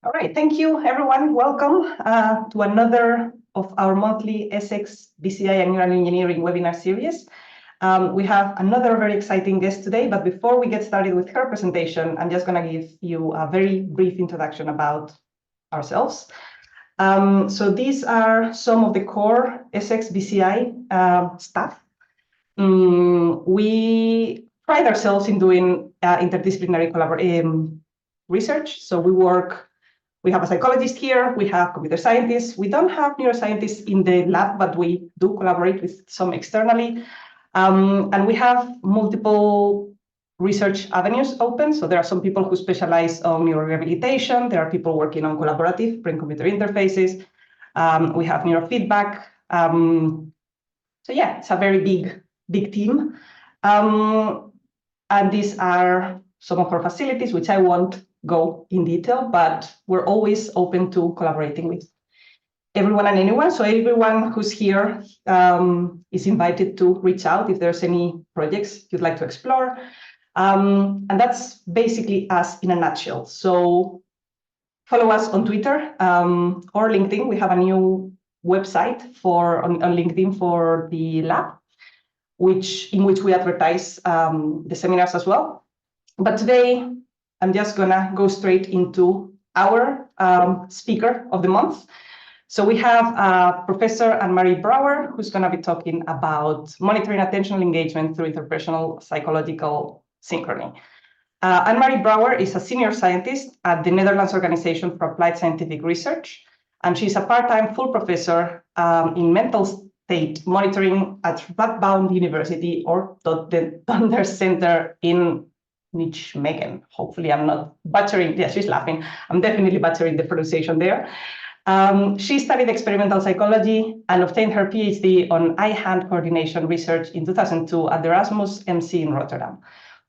All right, thank you, everyone. Welcome to another of our monthly Essex BCI Annual Engineering webinar series. We have another very exciting guest today, but before we get started with her presentation, I'm just going to give you a very brief introduction about ourselves. So these are some of the core Essex BCI staff. We pride ourselves in doing interdisciplinary research. So we have a psychologist here, we have computer scientists. We don't have neuroscientists in the lab, but we do collaborate with some externally. And we have multiple research avenues open. So there are some people who specialize on neurorehabilitation. There are people working on collaborative brain-computer interfaces. We have neurofeedback. So yeah, it's a very big team. And these are some of our facilities, which I won't go in detail, but we're always open to collaborating with everyone and anyone. So everyone who's here is invited to reach out if there's any projects you'd like to explore. And that's basically us in a nutshell. So follow us on Twitter or LinkedIn. We have a new website on LinkedIn for the lab, in which we advertise the seminars as well. But today, I'm just gonna go straight into our speaker of the month. So we have Professor Anne-Marie Brouwer, who's gonna be talking about monitoring attentional engagement through interpersonal psychological synchrony. Anne-Marie Brouwer is a senior scientist at the Netherlands Organization for Applied Scientific Research, and she's a part-time full professor in mental state monitoring at Radboud University, or the Donders Centre in Nijmegen. Hopefully I'm not butchering. Yeah, she's laughing. I'm definitely butchering the pronunciation there. She studied experimental psychology and obtained her PhD on eye-hand coordination research in 2002 at the Erasmus MC in Rotterdam.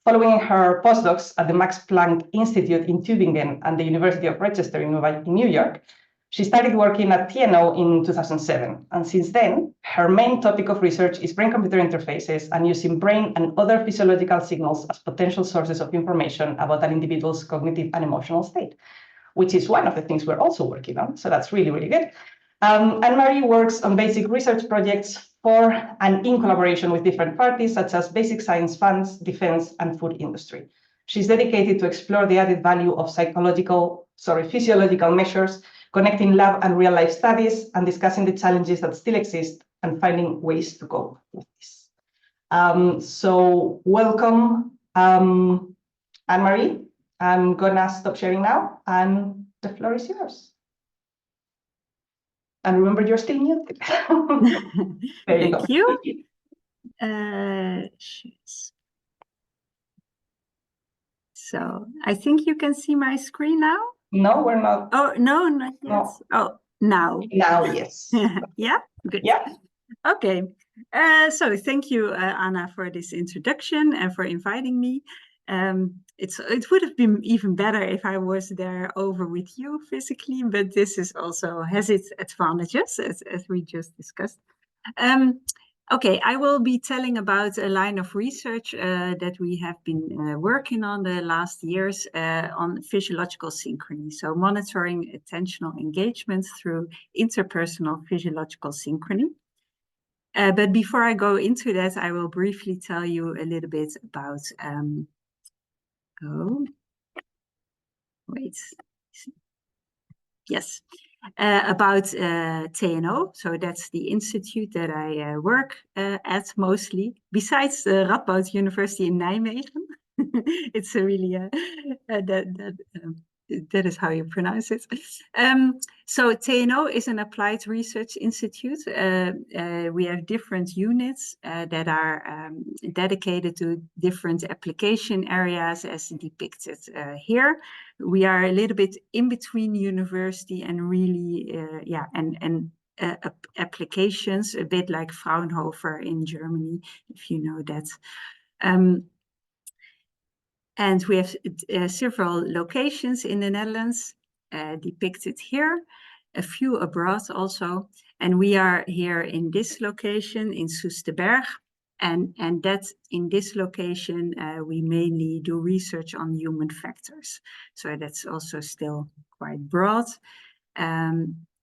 Following her postdocs at the Max Planck Institute in Tübingen and the University of Rochester in New York, she started working at TNO in 2007, and since then, her main topic of research is brain-computer interfaces and using brain and other physiological signals as potential sources of information about an individual's cognitive and emotional state, which is one of the things we're also working on, so that's really, really good. Anne-Marie works on basic research projects for and in collaboration with different parties, such as basic science funds, defense, and food industry. She's dedicated to explore the added value of physiological measures, connecting lab and real-life studies, and discussing the challenges that still exist and finding ways to cope with this. So welcome, Anne-Marie. I'm gonna stop sharing now, and the floor is yours. And remember, you're still muted. There you go. Thank you. So I think you can see my screen now. No, we're not. Oh, no, not yet. No. Oh, now. Now, yes. Yeah, good. Yeah. Okay. So thank you, Anna, for this introduction and for inviting me. It would have been even better if I was there over with you physically, but this is also has its advantages, as we just discussed. Okay, I will be telling about a line of research that we have been working on the last years on physiological synchrony, so monitoring attentional engagement through interpersonal physiological synchrony. But before I go into that, I will briefly tell you a little bit about about TNO. So that's the institute that I work at mostly, besides the Radboud University in Nijmegen. It's a really, that is how you pronounce it. So TNO is an applied research institute. We have different units that are dedicated to different application areas as depicted here. We are a little bit in between university and really, applications, a bit like Fraunhofer in Germany, if you know that. And we have several locations in the Netherlands depicted here, a few abroad also. And we are here in this location in Soesterberg. And that in this location, we mainly do research on human factors. So that's also still quite broad.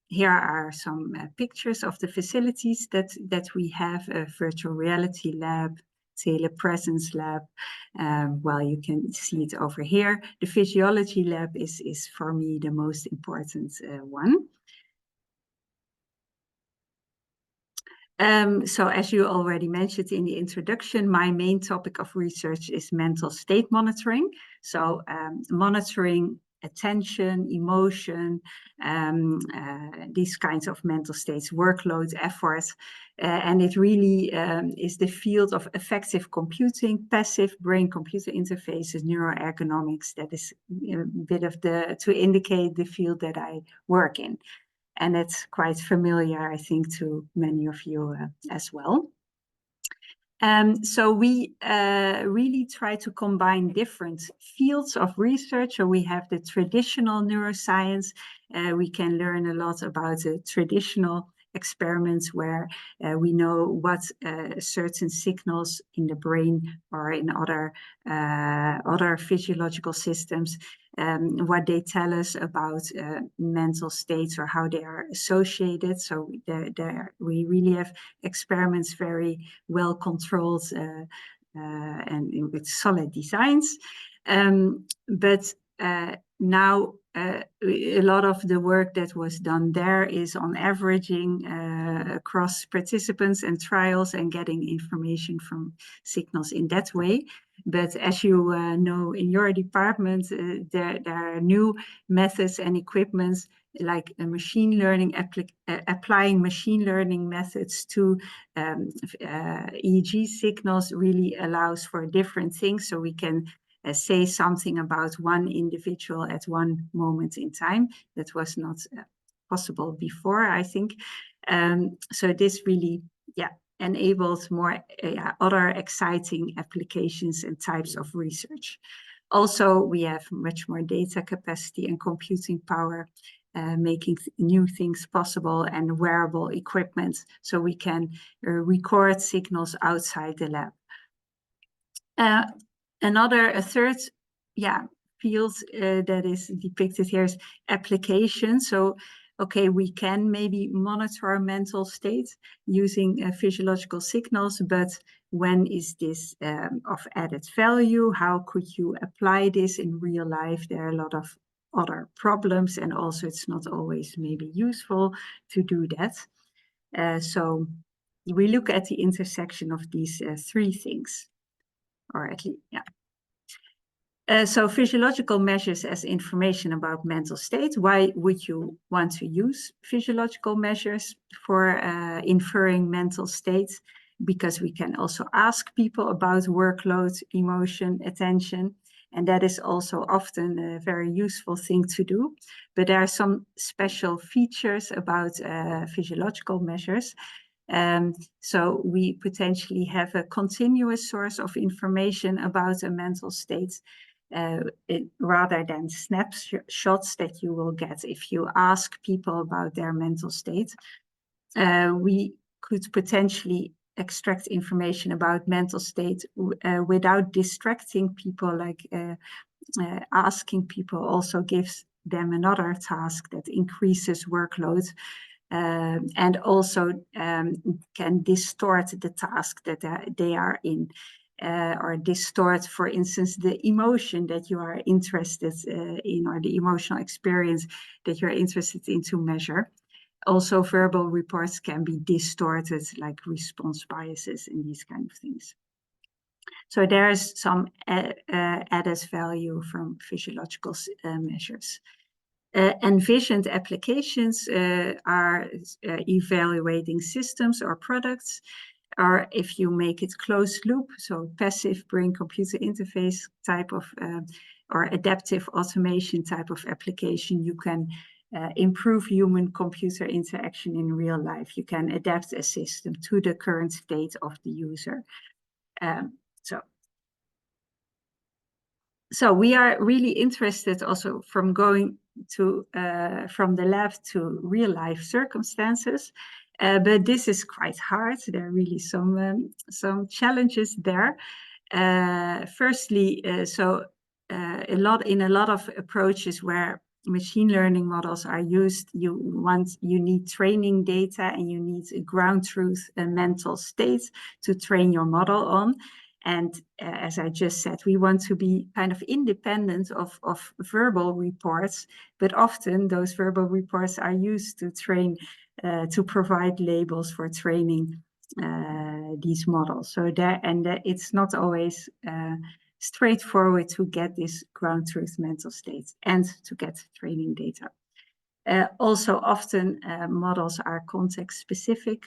Here are some pictures of the facilities that we have: a virtual reality lab, telepresence lab. Well, you can see it over here. The physiology lab is for me the most important one. So as you already mentioned in the introduction, my main topic of research is mental state monitoring. So monitoring attention, emotion, these kinds of mental states, workload, effort. And it really is the field of effective computing, passive brain-computer interfaces, neuroergonomics. That is a bit of to indicate the field that I work in. And it's quite familiar, I think, to many of you as well. So we really try to combine different fields of research. So we have the traditional neuroscience. We can learn a lot about the traditional experiments where we know what certain signals in the brain or in other physiological systems, what they tell us about mental states or how they are associated. So we really have experiments very well controlled and with solid designs. But now a lot of the work that was done there is on averaging across participants and trials and getting information from signals in that way. But as you know, in your department, there are new methods and equipments like a machine learning, applying machine learning methods to EEG signals really allows for different things. So we can say something about one individual at one moment in time. That was not possible before, I think. So this really, enables more other exciting applications and types of research. Also, we have much more data capacity and computing power, making new things possible, and wearable equipment, so we can record signals outside the lab. A third field that is depicted here is application. So, okay, we can maybe monitor our mental state using physiological signals, but when is this of added value? How could you apply this in real life? There are a lot of other problems, and also it's not always maybe useful to do that. So we look at the intersection of these three things. Or at least, so physiological measures as information about mental state. Why would you want to use physiological measures for inferring mental states? Because we can also ask people about workload, emotion, attention, and that is also often a very useful thing to do. But there are some special features about physiological measures. So we potentially have a continuous source of information about a mental state rather than snapshots that you will get if you ask people about their mental state. We could potentially extract information about mental state without distracting people, like asking people also gives them another task that increases workload. And also can distort the task that they are in, or distort, for instance, the emotion that you are interested in, or the emotional experience that you're interested in to measure. Also, verbal reports can be distorted, like response biases and these kind of things. So there is some added value from physiological measures. Envisioned applications are evaluating systems or products, or if you make it closed loop, so passive brain-computer interface type of, or adaptive automation type of application, you can improve human-computer interaction in real life. You can adapt a system to the current state of the user. So we are really interested also from going to from the lab to real life circumstances. But this is quite hard. There are really some challenges there. Firstly, in a lot of approaches where machine learning models are used, you need training data and you need a ground truth and mental state to train your model on. And as I just said, we want to be kind of independent of verbal reports, but often those verbal reports are used to train, to provide labels for training these models. So it's not always straightforward to get this ground truth mental state and to get training data. Also, often models are context specific.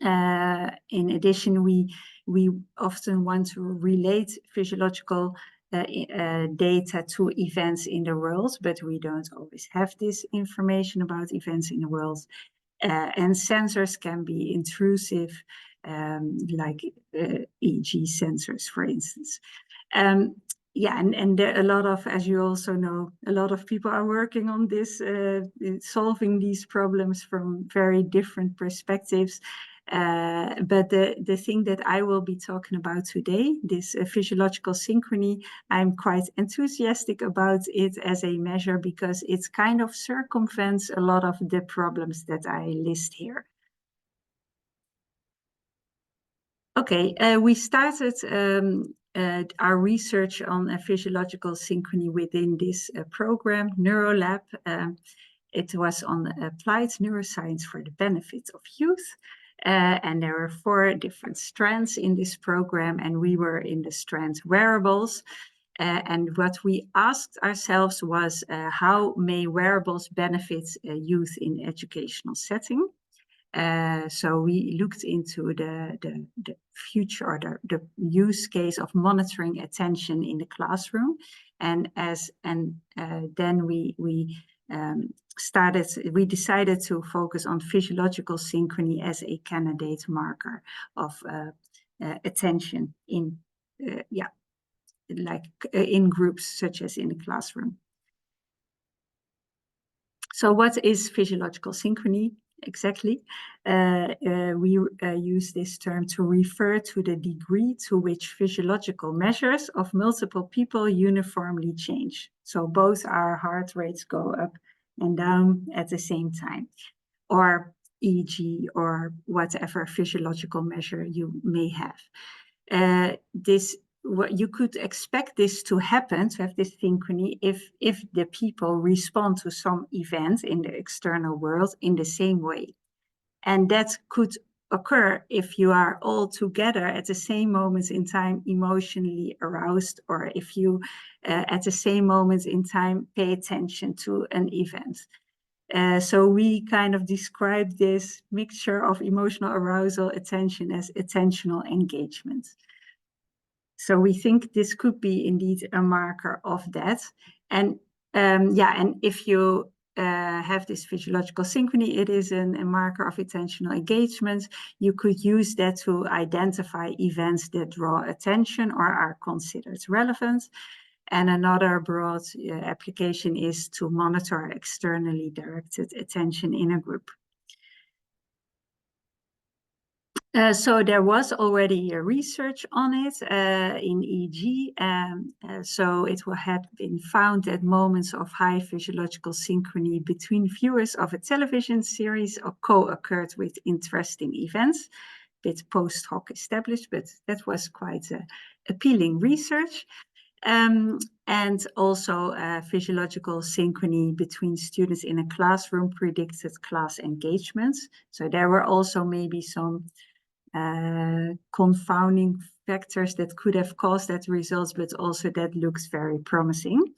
In addition, we often want to relate physiological data to events in the world, but we don't always have this information about events in the world. And sensors can be intrusive, like EEG sensors, for instance. Yeah, and there are a lot of, as you also know, a lot of people are working on this, solving these problems from very different perspectives. But the thing that I will be talking about today, this physiological synchrony, I'm quite enthusiastic about it as a measure because it kind of circumvents a lot of the problems that I list here. Okay, we started our research on physiological synchrony within this program, NeuroLab. It was on applied neuroscience for the benefit of youth. And there were 4 different strands in this program, and we were in the strand wearables. And what we asked ourselves was, how may wearables benefit youth in educational setting? So we looked into the future or the use case of monitoring attention in the classroom, and then we decided to focus on physiological synchrony as a candidate marker of attention in in groups such as in the classroom. So what is physiological synchrony? Exactly. We use this term to refer to the degree to which physiological measures of multiple people uniformly change. So both our heart rates go up and down at the same time, or EEG, or whatever physiological measure you may have. What you could expect this to happen, to have this synchrony, if the people respond to some event in the external world in the same way. And that could occur if you are all together at the same moment in time emotionally aroused, or if you at the same moment in time pay attention to an event. So we kind of describe this mixture of emotional arousal, attention as attentional engagement. So we think this could be indeed a marker of that. And and if you have this physiological synchrony, it is a marker of attentional engagement. You could use that to identify events that draw attention or are considered relevant. And another broad application is to monitor externally directed attention in a group. So there was already research on it in EEG. So it had been found that moments of high physiological synchrony between viewers of a television series co-occurred with interesting events. A bit post hoc established, but that was quite appealing research. And also physiological synchrony between students in a classroom predicted class engagements. So there were also maybe some confounding factors that could have caused that results, but also that looks very promising.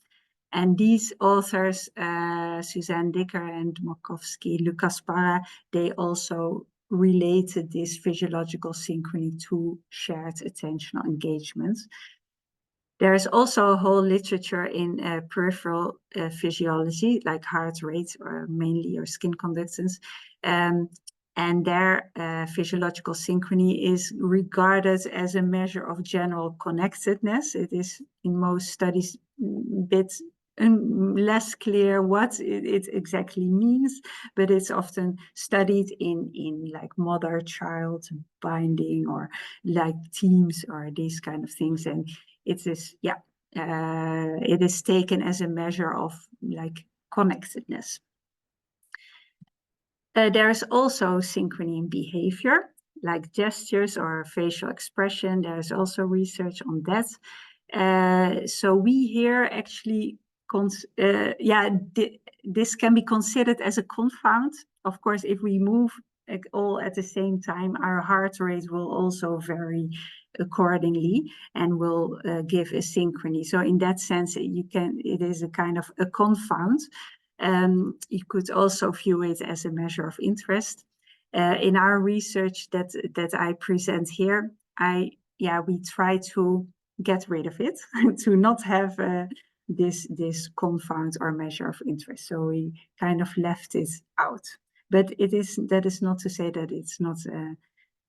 And these authors, Suzanne Dicker and Markowski, Lucas Parra, they also related this physiological synchrony to shared attentional engagement. There is also a whole literature in peripheral physiology, like heart rate, or mainly or skin conductance. And their physiological synchrony is regarded as a measure of general connectedness. It is in most studies a bit less clear what it exactly means, but it's often studied in like mother-child binding or like teams or these kind of things, and it is it is taken as a measure of like connectedness. There is also synchrony in behavior, like gestures or facial expression. There's also research on that. So we here actually, this can be considered as a confound. Of course, if we move all at the same time, our heart rate will also vary accordingly and will give a synchrony. So in that sense, it is a kind of a confound. You could also view it as a measure of interest. In our research that I present here, we try to get rid of it, to not have this confound or measure of interest. So we kind of left it out. But that is not to say that it's not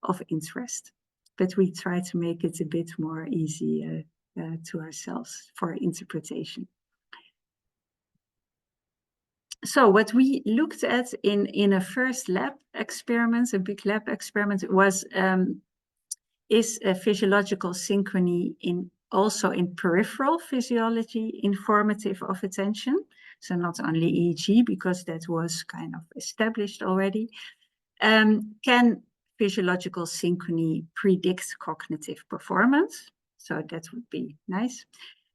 of interest. But we try to make it a bit more easy to ourselves for interpretation. So what we looked at in a first lab experiment, a big lab experiment, was is a physiological synchrony also in peripheral physiology informative of attention. So not only EEG, because that was kind of established already. Can physiological synchrony predict cognitive performance? So that would be nice.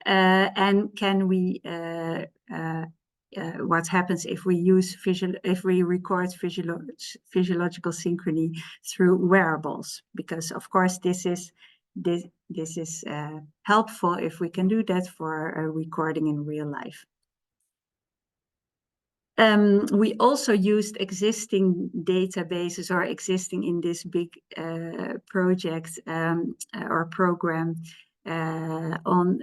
And can we what happens if we record physiological synchrony through wearables? Because of course this is helpful if we can do that for a recording in real life. We also used existing databases or existing in this big project or program on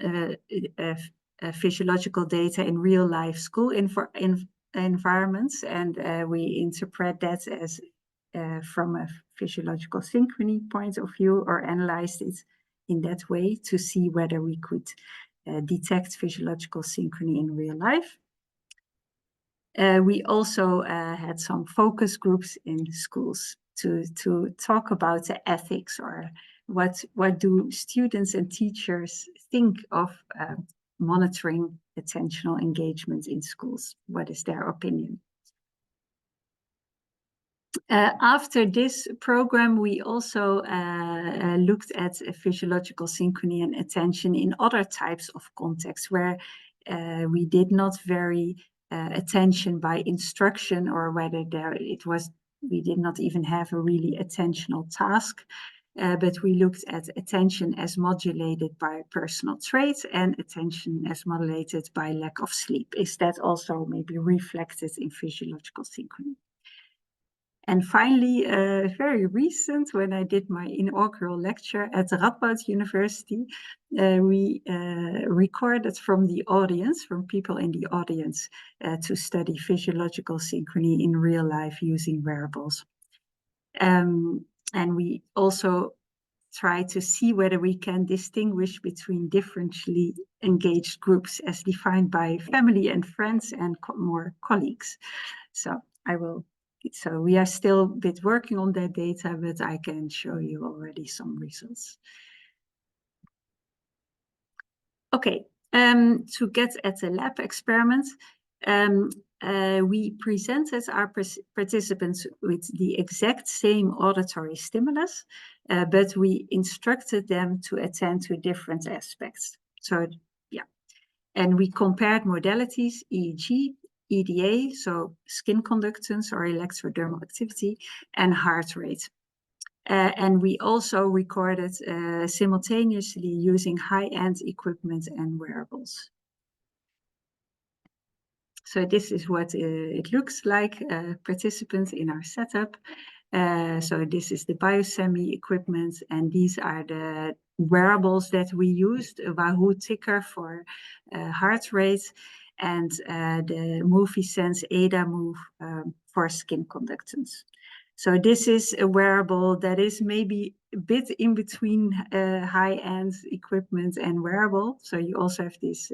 physiological data in real life school environments, and we interpret that as from a physiological synchrony point of view, or analyzed it in that way to see whether we could detect physiological synchrony in real life. We also had some focus groups in schools to talk about the ethics, or what do students and teachers think of monitoring attentional engagement in schools. What is their opinion? After this program, we also looked at physiological synchrony and attention in other types of contexts where we did not vary attention by instruction, or whether we did not even have a really attentional task. But we looked at attention as modulated by personal traits and attention as modulated by lack of sleep. Is that also maybe reflected in physiological synchrony? And finally, very recent, when I did my inaugural lecture at Radboud University, we recorded from the audience, from people in the audience, to study physiological synchrony in real life using wearables. And we also try to see whether we can distinguish between differently engaged groups as defined by family and friends and more colleagues. So we are still a bit working on that data, but I can show you already some results. Okay, to get at the lab experiment, we presented our participants with the exact same auditory stimulus, but we instructed them to attend to different aspects. So, yeah, and we compared modalities, EEG, EDA, so skin conductance or electrodermal activity, and heart rate. And we also recorded simultaneously using high-end equipment and wearables. So this is what it looks like, participants in our setup. So this is the biosemi equipment, and these are the wearables that we used, a Wahoo ticker for heart rate, and the MovieSense ADA Move for skin conductance. So this is a wearable that is maybe a bit in between high-end equipment and wearable. So you also have this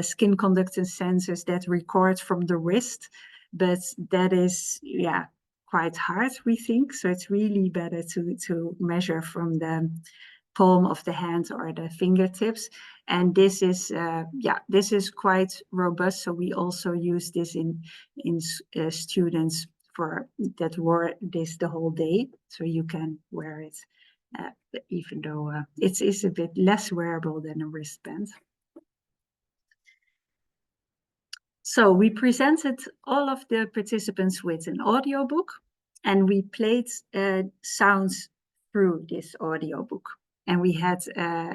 skin conductance sensors that record from the wrist, but that is, yeah, quite hard, we think. So it's really better to measure from the palm of the hand or the fingertips. And this is, this is quite robust. So we also use this in students that wore this the whole day. So you can wear it, even though it is a bit less wearable than a wristband. So we presented all of the participants with an audiobook, and we played sounds through this audiobook. And we had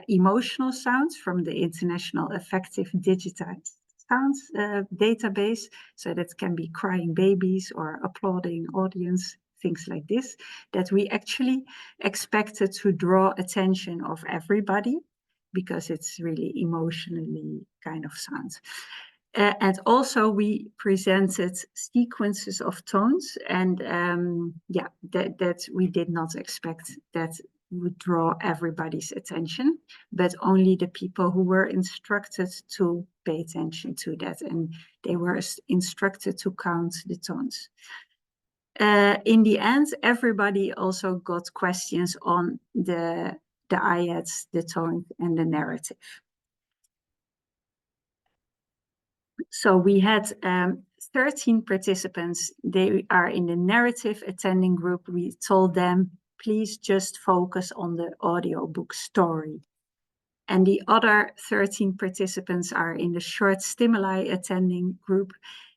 emotional sounds from the International Effective Digitized Sounds database. So that can be crying babies or applauding audience, things like this, that we actually expected to draw attention of everybody because it's really emotionally kind of sounds. And also we presented sequences of tones, and that we did not expect that would draw everybody's attention, but only the people who were instructed to pay attention to that, and they were instructed to count the tones. In the end, everybody also got questions on the ayats, the tone, and the narrative. So we had 13 participants. They are in the narrative attending group. We told them, please just focus on the audiobook story. And the other 13 participants are in the short stimuli attending group.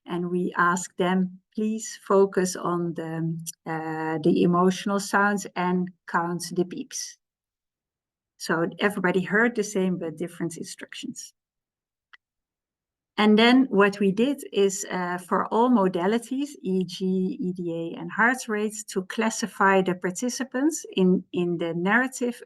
And we asked them, please focus on the emotional sounds and count the beeps. So everybody heard the same, but different instructions. And then what we did is for all modalities, EEG, EDA, and heart rates, to classify the participants in the narrative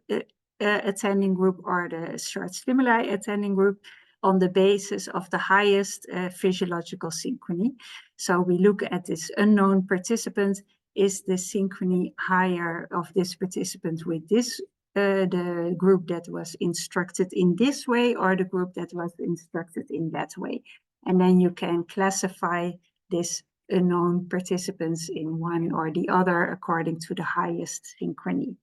attending group or the short stimuli attending group on the basis of the highest physiological synchrony. So we look at this unknown participant. Is the synchrony higher of this participant with this the group that was instructed in this way or the group that was instructed in that way? And then you can classify this unknown participants in one or the other according to the highest synchrony.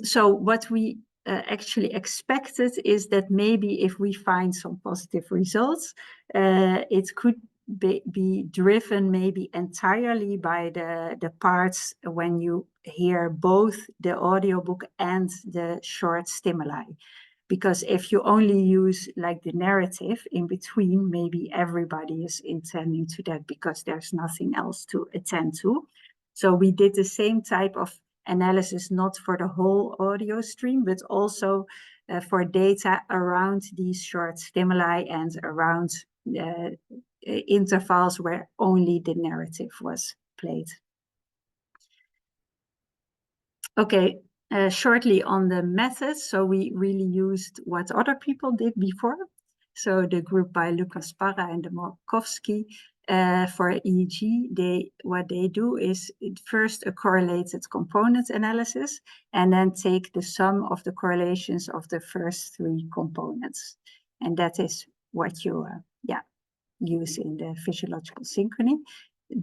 So what we actually expected is that maybe if we find some positive results, it could be driven maybe entirely by the parts when you hear both the audiobook and the short stimuli. Because if you only use like the narrative in between, maybe everybody is attending to that because there's nothing else to attend to. So we did the same type of analysis, not for the whole audio stream, but also for data around these short stimuli and around intervals where only the narrative was played. Okay, shortly on the methods. So we really used what other people did before. So the group by Lucas Parra and Markowski for EEG, what they do is first a correlated component analysis and then take the sum of the correlations of the first three components. And that is what you use in the physiological synchrony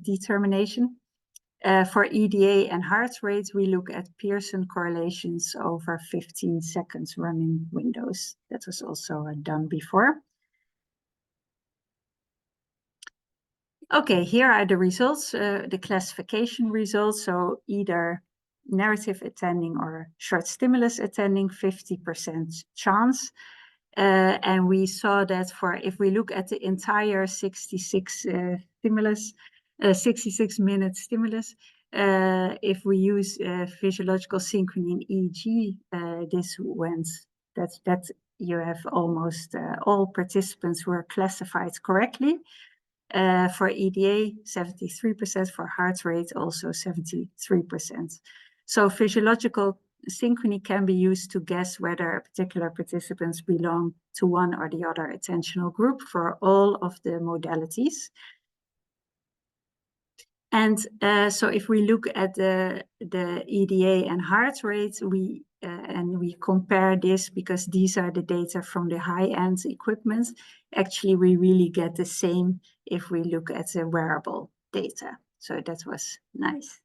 determination. For EDA and heart rates, we look at Pearson correlations over 15 seconds running windows. That was also done before. Okay, here are the results, the classification results. So either narrative attending or short stimulus attending, 50% chance. And we saw that if we look at the entire 66 minute stimulus, if we use physiological synchrony in EEG, this went, that you have almost all participants were classified correctly. For EDA, 73%, for heart rate also 73%. So physiological synchrony can be used to guess whether particular participants belong to one or the other attentional group for all of the modalities. And so if we look at the EDA and heart rate, we and we compare this because these are the data from the high-end equipment. Actually, we really get the same if we look at the wearable data. So that was nice.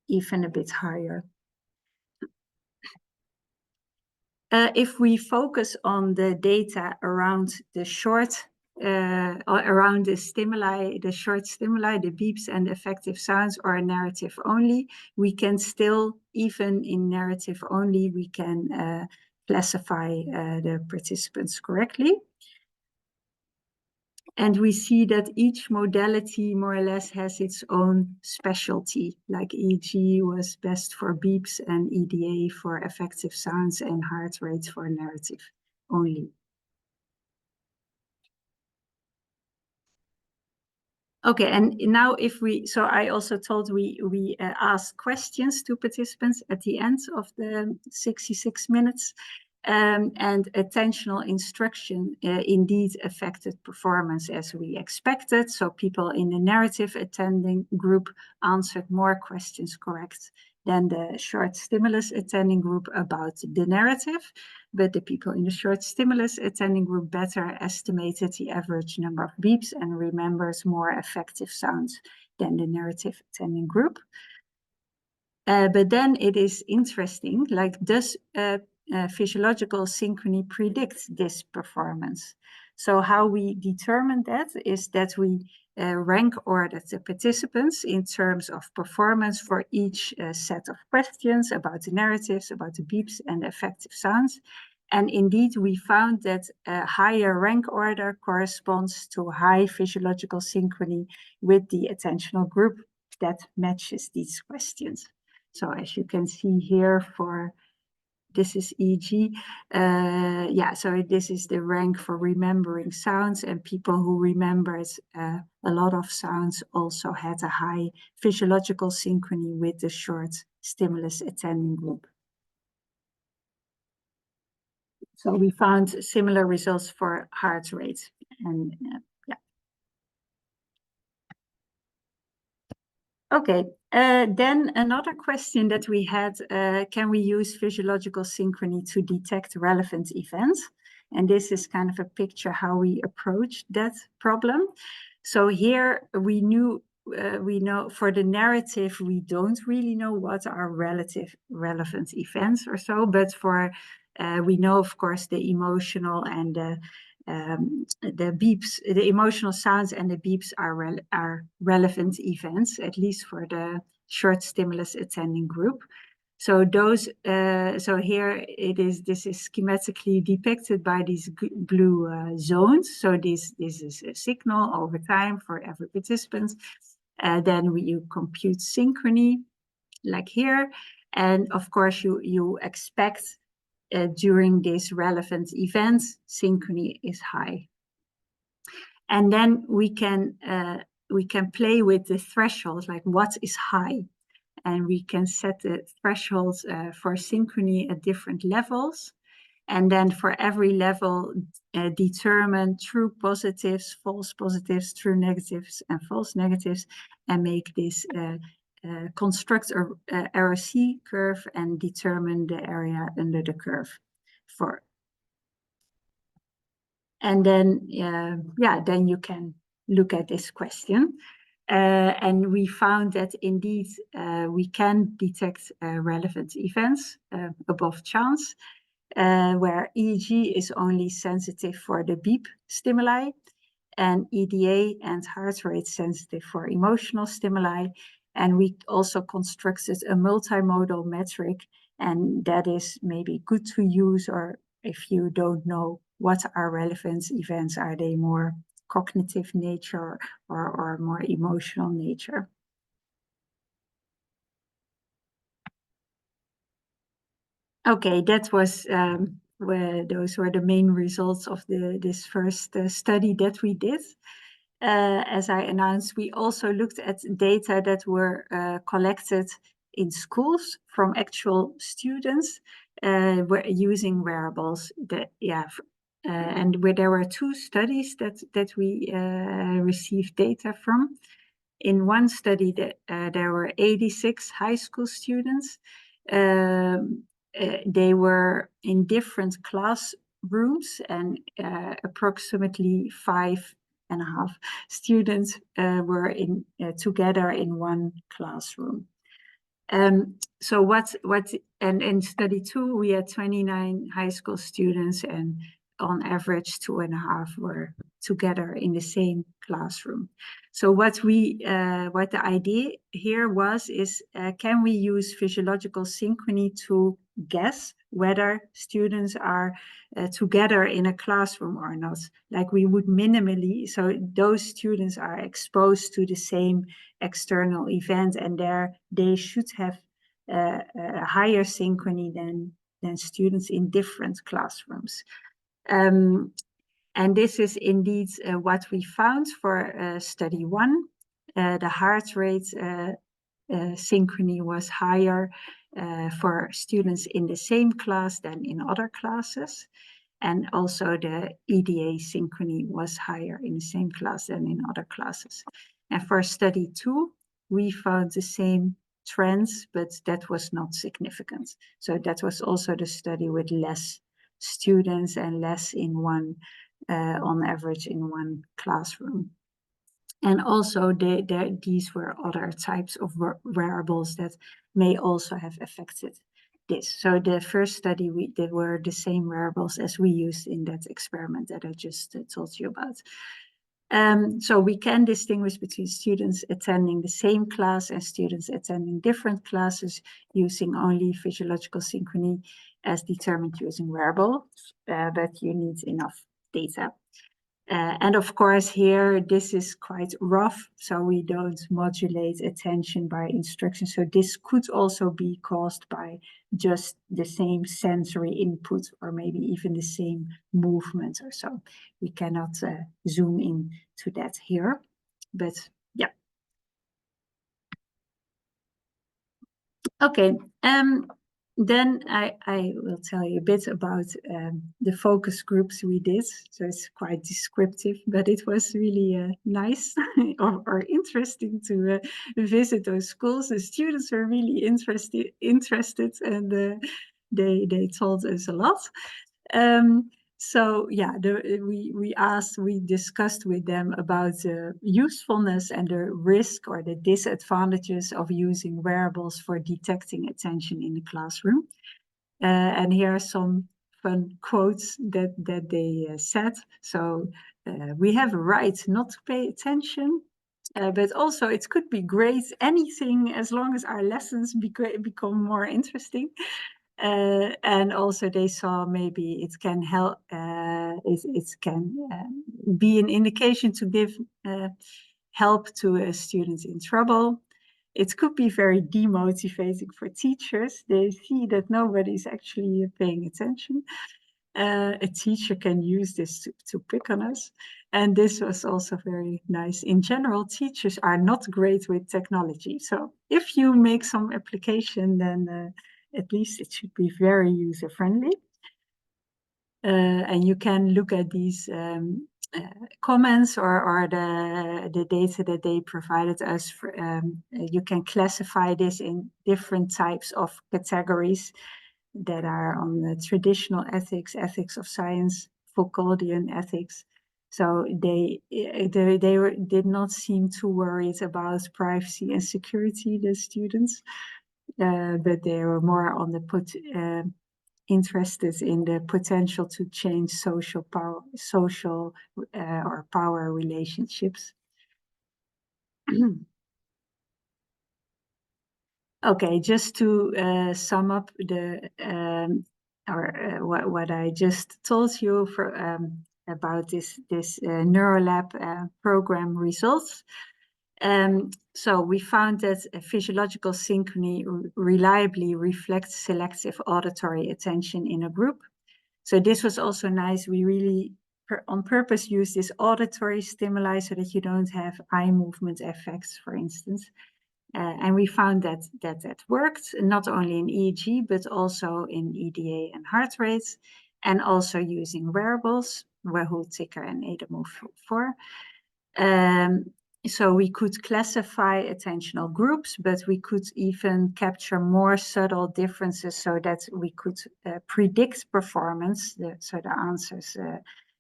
Even a bit higher. If we focus on the data around the around the stimuli, the short stimuli, the beeps and effective sounds, or narrative only, we can still, even in narrative only, we can classify the participants correctly. And we see that each modality more or less has its own specialty, like EEG was best for beeps and EDA for effective sounds and heart rate for narrative only. Okay, and now so I also told we ask questions to participants at the end of the 66 minutes. And attentional instruction indeed affected performance as we expected. So people in the narrative attending group answered more questions correct than the short stimulus attending group about the narrative. But the people in the short stimulus attending group better estimated the average number of beeps and remembers more effective sounds than the narrative attending group. But then it is interesting, like does physiological synchrony predicts this performance. So how we determine that is that we rank order the participants in terms of performance for each set of questions about the narratives, about the beeps and effective sounds. And indeed, we found that a higher rank order corresponds to high physiological synchrony with the attentional group that matches these questions. So as you can see here for this is EEG. So this is the rank for remembering sounds, and people who remembered a lot of sounds also had a high physiological synchrony with the short stimulus attending group. So we found similar results for heart rate and Okay, then another question that we had, can we use physiological synchrony to detect relevant events? And this is kind of a picture how we approach that problem. So here we know for the narrative, we don't really know what are relevant events or so, but for, we know of course the emotional and the beeps, the emotional sounds and the beeps are relevant events, at least for the short stimulus attending group. So those, so here this is schematically depicted by these blue zones. So this is a signal over time for every participant. Then you compute synchrony, like here, and of course you expect. During this relevant event, synchrony is high. And then we can play with the thresholds, like what is high? And we can set the thresholds for synchrony at different levels. And then for every level, determine true positives, false positives, true negatives, and false negatives, and make this construct a ROC curve and determine the area under the curve for. And then, then you can look at this question. And we found that indeed we can detect relevant events above chance, where EEG is only sensitive for the beep stimuli, and EDA and heart rate sensitive for emotional stimuli. And we also constructed a multimodal metric, and that is maybe good to use, or if you don't know what are relevant events, are they more cognitive nature or more emotional nature? Okay, that was those were the main results of this first study that we did. As I announced, we also looked at data that were collected in schools from actual students using wearables. And where there were two studies that we received data from. In one study, there were 86 high school students They were in different classrooms, and approximately 5.5 students were together in one classroom. So and in study 2, we had 29 high school students, and on average 2.5 were together in the same classroom. So what the idea here is can we use physiological synchrony to guess whether students are together in a classroom or not? Like we would minimally, so those students are exposed to the same external event, and they should have a higher synchrony than students in different classrooms. And this is indeed what we found for study 1. The heart rate synchrony was higher for students in the same class than in other classes. And also the EDA synchrony was higher in the same class than in other classes. And for study 2, we found the same trends, but that was not significant. So that was also the study with less students and less in one, on average in one classroom. And also these were other types of variables that may also have affected this. So the first study, they were the same variables as we used in that experiment that I just told you about. So we can distinguish between students attending the same class and students attending different classes using only physiological synchrony as determined using variables, but you need enough data. And of course here, this is quite rough, so we don't modulate attention by instruction. So this could also be caused by just the same sensory input, or maybe even the same movement or so. We cannot zoom in to that here, but yeah. Okay, then I will tell you a bit about the focus groups we did. So it's quite descriptive, but it was really nice or interesting to visit those schools. The students were really interested, and they told us a lot. So yeah, we discussed with them about the usefulness and the risk or the disadvantages of using wearables for detecting attention in the classroom. And here are some fun quotes that they said. So we have a right not to pay attention, but also it could be great, anything, as long as our lessons become more interesting. And also they saw maybe it can help, it can be an indication to give help to students in trouble. It could be very demotivating for teachers. They see that nobody's actually paying attention. A teacher can use this to pick on us. And this was also very nice. In general, teachers are not great with technology. So if you make some application, then at least it should be very user-friendly. And you can look at these comments or the data that they provided us. You can classify this in different types of categories that are on the traditional ethics, ethics of science, Foucauldian ethics. So they did not seem too worried about privacy and security, the students. But they were more on the interested in the potential to change social or power relationships. Okay, just to sum up what I just told you about this NeuroLab program results. So we found that physiological synchrony reliably reflects selective auditory attention in a group. So this was also nice. We really on purpose use this auditory stimuli so that you don't have eye movement effects, for instance. And we found that worked, not only in EEG, but also in EDA and heart rates, and also using wearables, Wahoo, Ticker, and ADAMO4. So we could classify attentional groups, but we could even capture more subtle differences so that we could predict performance, so the answers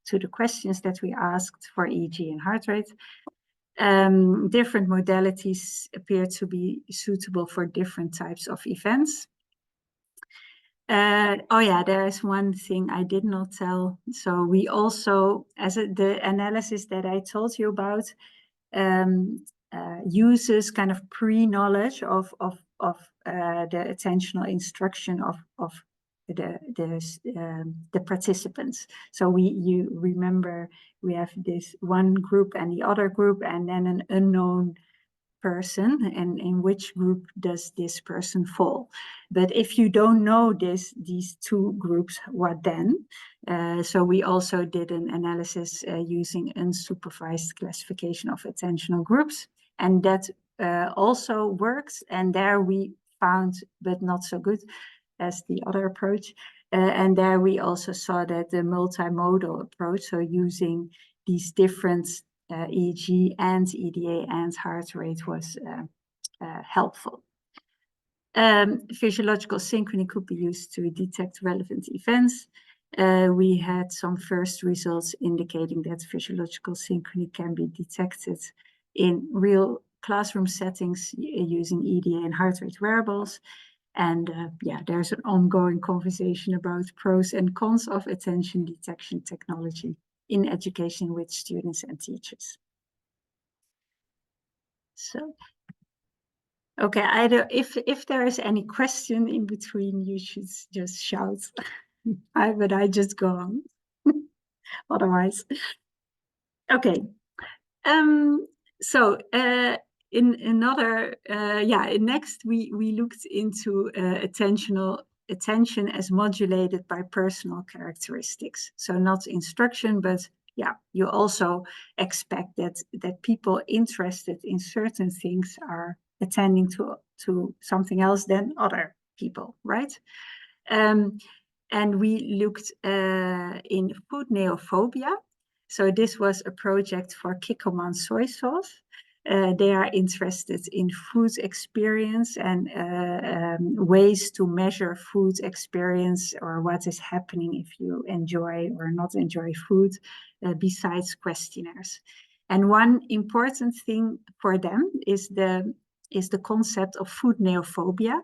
to the questions that we asked for EEG and heart rate. Different modalities appear to be suitable for different types of events. Oh yeah, there is one thing I did not tell. So we also, the analysis that I told you about, uses kind of pre-knowledge of the attentional instruction of the participants. So you remember we have this one group and the other group, and then an unknown person, and in which group does this person fall. But if you don't know these two groups, what then? So we also did an analysis using unsupervised classification of attentional groups, and that also works. And there we found, but not so good as the other approach. And there we also saw that the multimodal approach, so using these different EEG and EDA and heart rate, was helpful. Physiological synchrony could be used to detect relevant events. We had some first results indicating that physiological synchrony can be detected in real classroom settings using EDA and heart rate wearables. And yeah, there's an ongoing conversation about pros and cons of attention detection technology in education with students and teachers. So, okay, if there is any question in between, you should just shout. But I just go on. Otherwise, okay. So in another, next we looked into attention as modulated by personal characteristics. So not instruction, but yeah, you also expect that people interested in certain things are attending to something else than other people, right? And we looked in food neophobia. So this was a project for Kikkoman soy sauce. They are interested in food experience and ways to measure food experience, or what is happening if you enjoy or not enjoy food, besides questionnaires. And one important thing for them is the concept of food neophobia.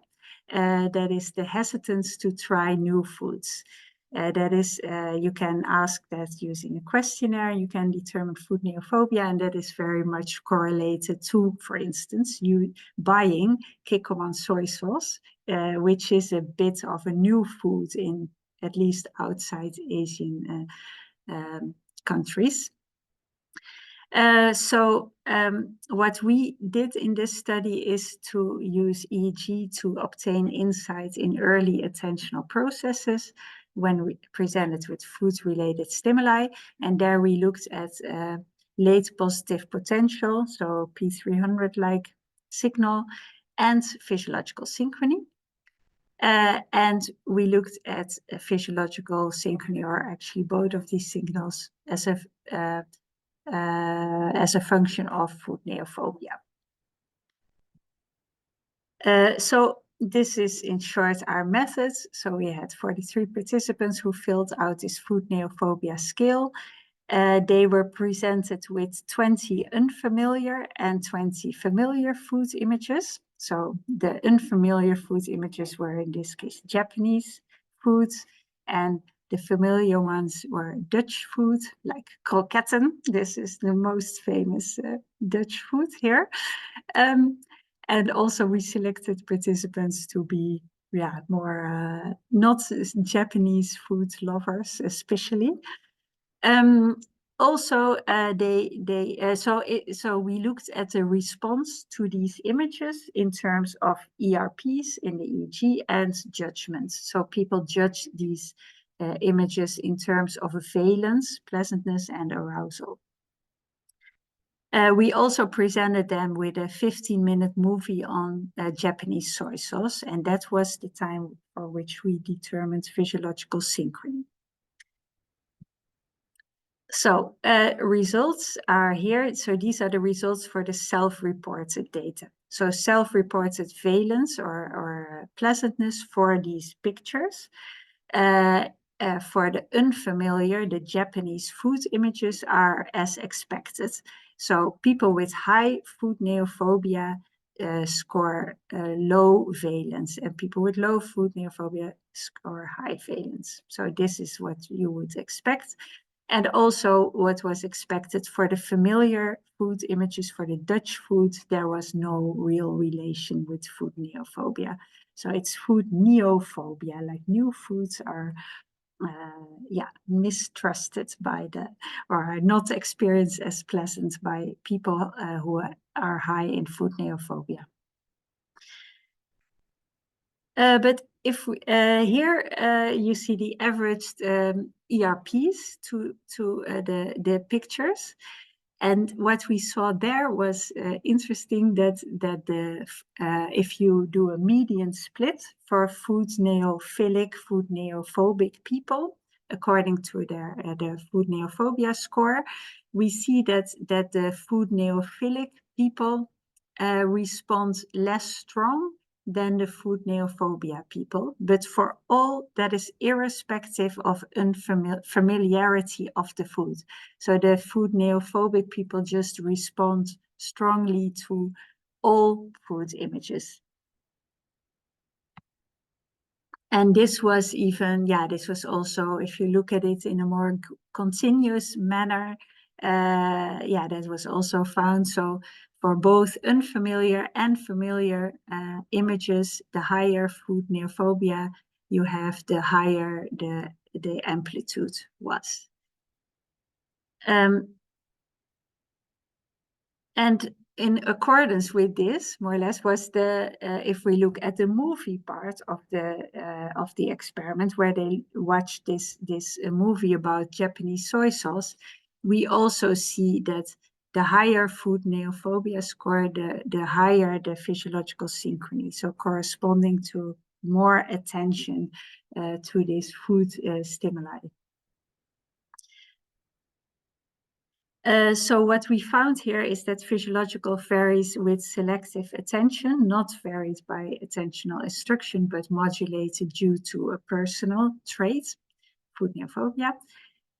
That is the hesitance to try new foods. That is, you can ask that using a questionnaire, you can determine food neophobia, and that is very much correlated to, for instance, you buying Kikkoman soy sauce, which is a bit of a new food in at least outside Asian countries. So what we did in this study is to use EEG to obtain insight in early attentional processes when we presented with food-related stimuli. And there we looked at late positive potential, so P300-like signal, and physiological synchrony. And we looked at physiological synchrony, or actually both of these signals, as a function of food neophobia. So this is in short our methods. So we had 43 participants who filled out this food neophobia scale. They were presented with 20 unfamiliar and 20 familiar food images. So the unfamiliar food images were in this case Japanese foods, and the familiar ones were Dutch food, like kroketten. This is the most famous Dutch food here. And also we selected participants to be more not Japanese food lovers, especially. Also, so we looked at the response to these images in terms of ERPs in the EEG and judgments. So people judge these images in terms of valence, pleasantness, and arousal. We also presented them with a 15-minute movie on Japanese soy sauce, and that was the time for which we determined physiological synchrony. So results are here. So these are the results for the self-reported data. So self-reported valence or pleasantness for these pictures. For the unfamiliar, the Japanese food images are as expected. So people with high food neophobia score low valence, and people with low food neophobia score high valence. So this is what you would expect. And also what was expected for the familiar food images for the Dutch food, there was no real relation with food neophobia. So it's food neophobia, like new foods are mistrusted by or are not experienced as pleasant by people who are high in food neophobia. But if we, here you see the averaged ERPs to the pictures, and what we saw there was interesting that if you do a median split for food neophilic, food neophobic people, according to their food neophobia score, we see that the food neophilic people respond less strong than the food neophobia people, but for all that is irrespective of familiarity of the food. So the food neophobic people just respond strongly to all food images. And this was even, this was also, if you look at it in a more continuous manner, that was also found. So for both unfamiliar and familiar images, the higher food neophobia you have, the higher the amplitude was. And in accordance with this, more or less, was if we look at the movie part of the experiment, where they watched this movie about Japanese soy sauce, we also see that the higher food neophobia score, the higher the physiological synchrony, so corresponding to more attention to this food stimuli. So what we found here is that physiological varies with selective attention, not varied by attentional instruction, but modulated due to a personal trait, food neophobia.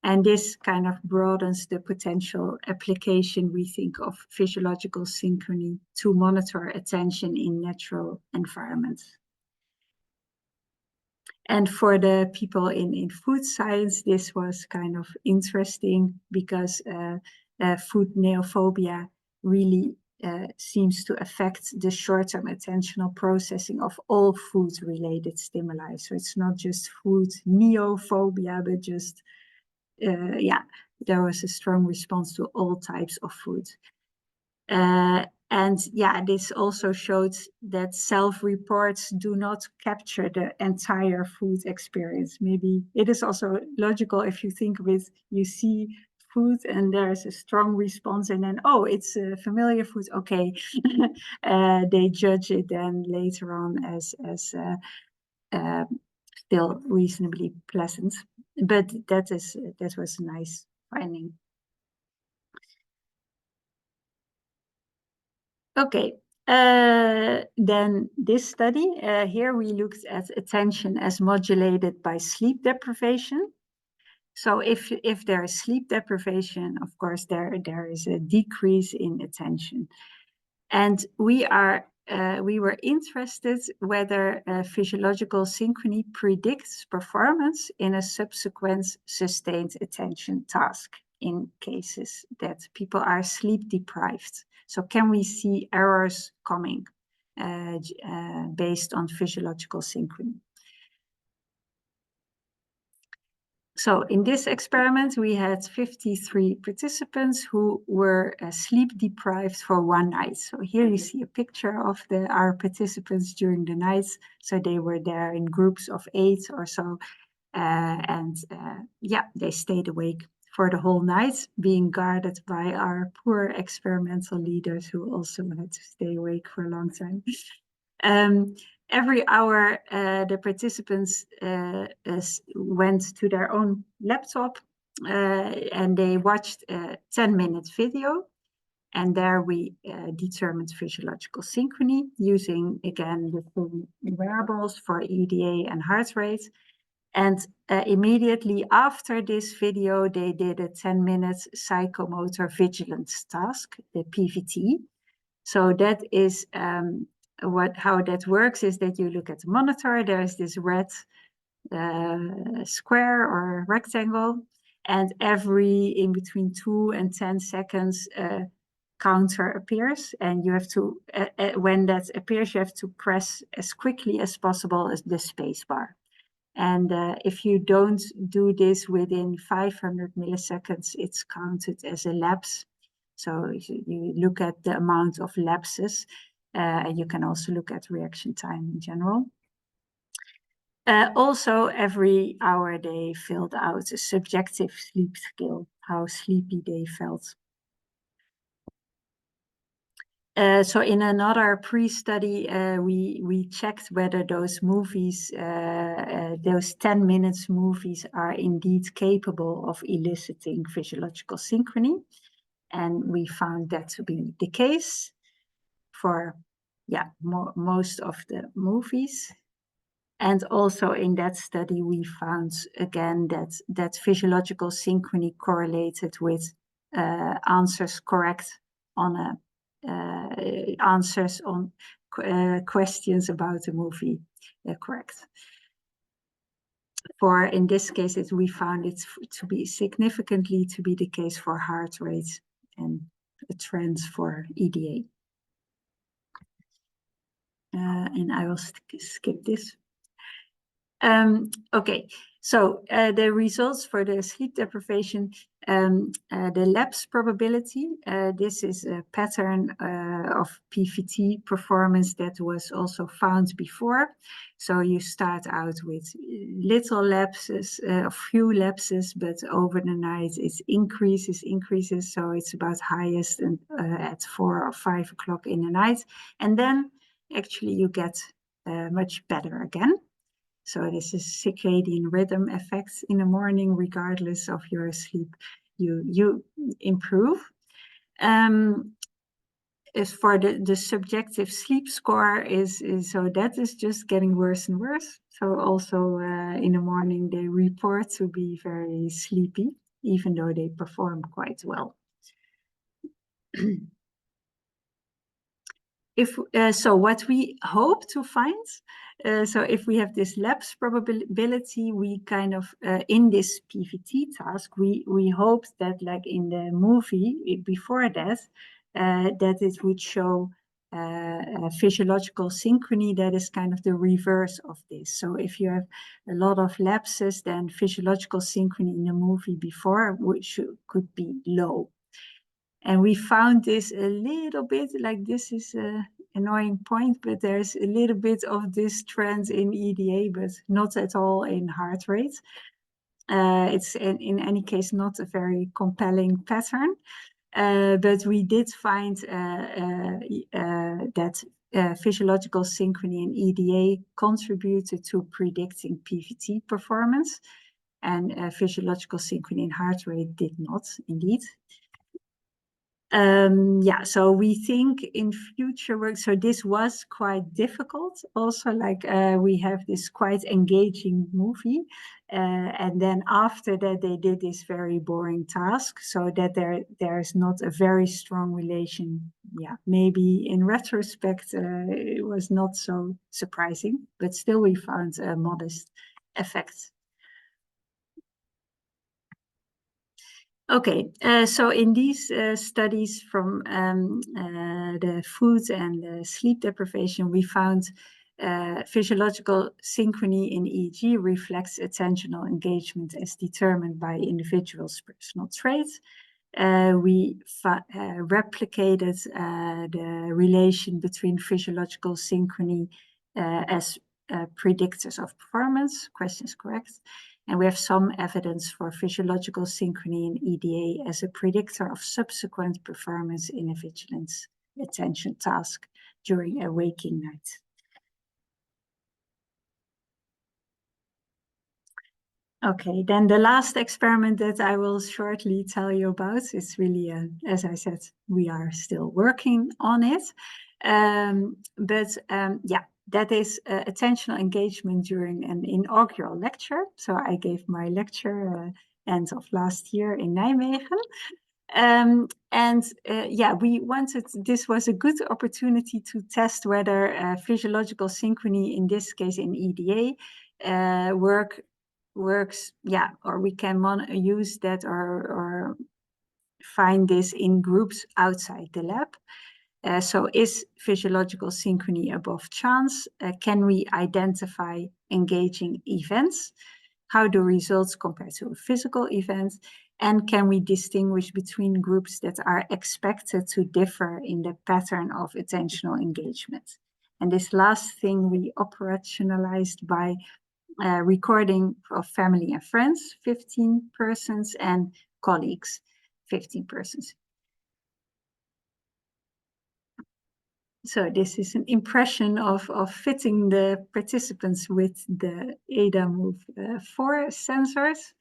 And this kind of broadens the potential application, we think, of physiological synchrony to monitor attention in natural environments. And for the people in food science, this was kind of interesting because food neophobia really seems to affect the short-term attentional processing of all food-related stimuli. So it's not just food neophobia, but just, there was a strong response to all types of food. And this also showed that self-reports do not capture the entire food experience. Maybe it is also logical if you think of it, you see food and there's a strong response and then, oh, it's a familiar food, okay. They judge it then later on as still reasonably pleasant. But that was a nice finding. Okay, then this study, here we looked at attention as modulated by sleep deprivation. So if there is sleep deprivation, of course, there is a decrease in attention. And we were interested whether physiological synchrony predicts performance in a subsequent sustained attention task in cases that people are sleep deprived. So can we see errors coming based on physiological synchrony? So in this experiment, we had 53 participants who were sleep deprived for one night. So here you see a picture of our participants during the night. So they were there in groups of 8 or so. They stayed awake for the whole night, being guarded by our poor experimental leaders who also had to stay awake for a long time. Every hour, the participants went to their own laptop and they watched a 10-minute video. And there we determined physiological synchrony using, again, the same wearables for EDA and heart rate. And immediately after this video, they did a 10-minute psychomotor vigilance task, the PVT. So that is how that works is that you look at the monitor, there's this red square or rectangle, and every in between 2 and 10 seconds, counter appears, and you have to, when that appears, you have to press as quickly as possible as the space bar. And if you don't do this within 500 milliseconds, it's counted as a lapse. So you look at the amount of lapses, and you can also look at reaction time in general. Also, every hour they filled out a subjective sleep scale, how sleepy they felt. So in another pre-study, we checked whether those movies, those 10 minutes movies are indeed capable of eliciting physiological synchrony. And we found that to be the case for, yeah, most of the movies. And also in that study, we found again that physiological synchrony correlated with answers correct on a answers on questions about the movie correct. For in this case, we found it to be significantly to be the case for heart rate and a trend for EDA. And I will skip this. Okay, so the results for the sleep deprivation, the lapse probability, this is a pattern of PVT performance that was also found before. So you start out with little lapses, a few lapses, but over the night it increases. So it's about highest and, at 4 or 5 o'clock in the night. And then actually you get much better again. So this is circadian rhythm effects in the morning, regardless of your sleep, you improve. As for the subjective sleep score is so that is just getting worse and worse. So also in the morning they report to be very sleepy, even though they perform quite well. If so, what we hope to find, so if we have this lapse probability, we kind of in this PVT task, we hoped that like in the movie before that, that it would show physiological synchrony that is kind of the reverse of this. So if you have a lot of lapses, then physiological synchrony in the movie before could be low. And we found this a little bit, like this is an annoying point, but there's a little bit of this trend in EDA, but not at all in heart rate. It's in any case not a very compelling pattern, but we did find that physiological synchrony in EDA contributed to predicting PVT performance, and physiological synchrony in heart rate did not, indeed. Yeah, so we think in future work, so this was quite difficult. Also, like we have this quite engaging movie. And then after that, they did this very boring task, so that there's not a very strong relation. Yeah, maybe in retrospect, it was not so surprising, but still we found a modest effect. Okay, so in these studies from the food and the sleep deprivation, we found physiological synchrony in EEG reflects attentional engagement as determined by individuals' personal traits. We replicated the relation between physiological synchrony as predictors of performance, questions correct. And we have some evidence for physiological synchrony in EDA as a predictor of subsequent performance in a vigilance attention task during a waking night. Okay, then the last experiment that I will shortly tell you about is really, as I said, we are still working on it. Yeah, that is attentional engagement during an inaugural lecture. So I gave my lecture end of last year in Nijmegen. Yeah, we wanted, this was a good opportunity to test whether physiological synchrony, in this case in EDA, works, yeah, or we can use that or find this in groups outside the lab. So is physiological synchrony above chance? Can we identify engaging events? How do results compare to a physical event? And can we distinguish between groups that are expected to differ in the pattern of attentional engagement? And this last thing we operationalized by recording of family and friends, 15 persons, and colleagues, 15 persons. So this is an impression of fitting the participants with the ADA Move 4 sensors.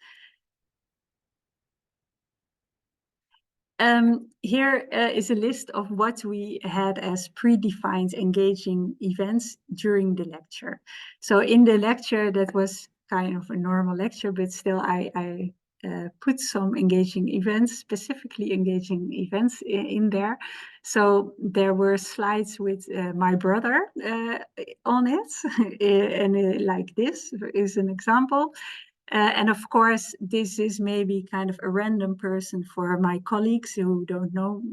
Here is a list of what we had as predefined engaging events during the lecture. So in the lecture, that was kind of a normal lecture, but still I put some engaging events, specifically engaging events in there. So there were slides with my brother on it, and like this is an example. And of course, this is maybe kind of a random person for my colleagues who don't know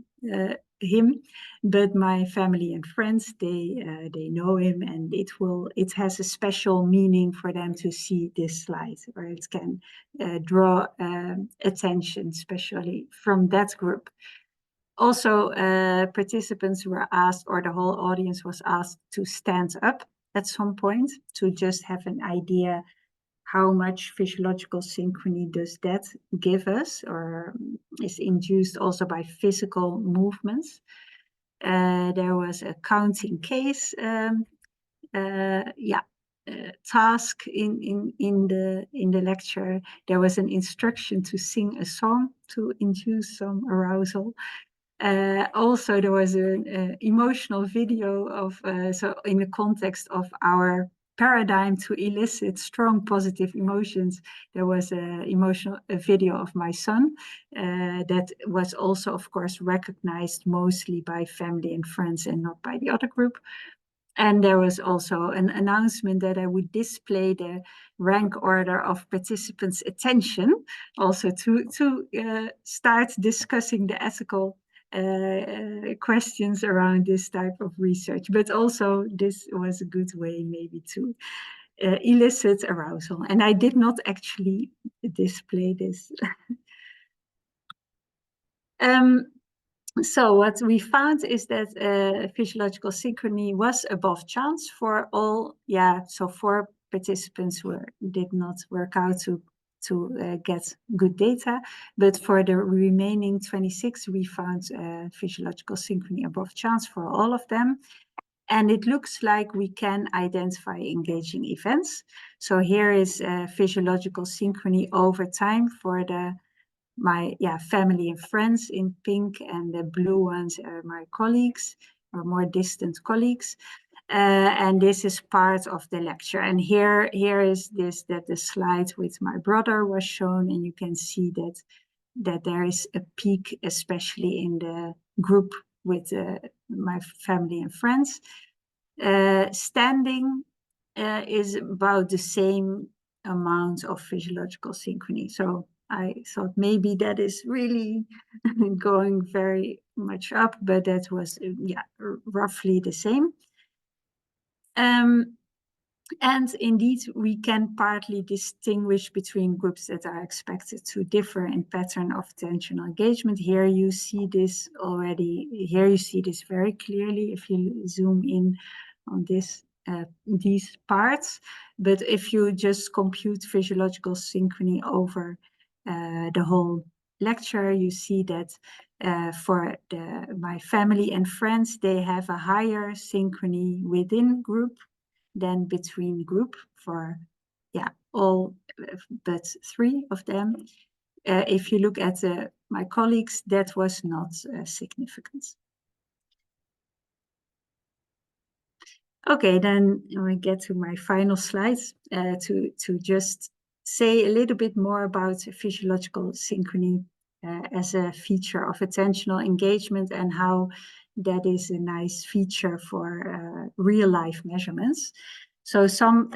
him, but my family and friends, they know him, and it has a special meaning for them to see this slide, or it can draw attention, especially from that group. Also, participants were asked, or the whole audience was asked, to stand up at some point to just have an idea how much physiological synchrony does that give us, or is induced also by physical movements. There was a counting case task in the lecture. There was an instruction to sing a song to induce some arousal. Also, there was an emotional video of, so in the context of our paradigm to elicit strong positive emotions, there was a video of my son that was also, of course, recognized mostly by family and friends and not by the other group. And there was also an announcement that I would display the rank order of participants' attention, also to start discussing the ethical questions around this type of research. But also this was a good way maybe to elicit arousal. And I did not actually display this. So what we found is that physiological synchrony was above chance for all, so 4 participants who did not work out to get good data, but for the remaining 26, we found physiological synchrony above chance for all of them. And it looks like we can identify engaging events. So here is physiological synchrony over time for my family and friends in pink, and the blue ones are my colleagues or more distant colleagues. And this is part of the lecture. And here is that the slide with my brother was shown, and you can see that there is a peak, especially in the group with my family and friends. Standing is about the same amount of physiological synchrony. So I thought maybe that is really going very much up, but that was roughly the same. And indeed, we can partly distinguish between groups that are expected to differ in pattern of attentional engagement. Here you see this already. Here you see this very clearly if you zoom in on these parts. But if you just compute physiological synchrony over the whole lecture, you see that for my family and friends, they have a higher synchrony within group than between group for all but 3 of them. If you look at my colleagues, that was not significant. Okay, then we get to my final slides to just say a little bit more about physiological synchrony as a feature of attentional engagement and how that is a nice feature for real-life measurements. So some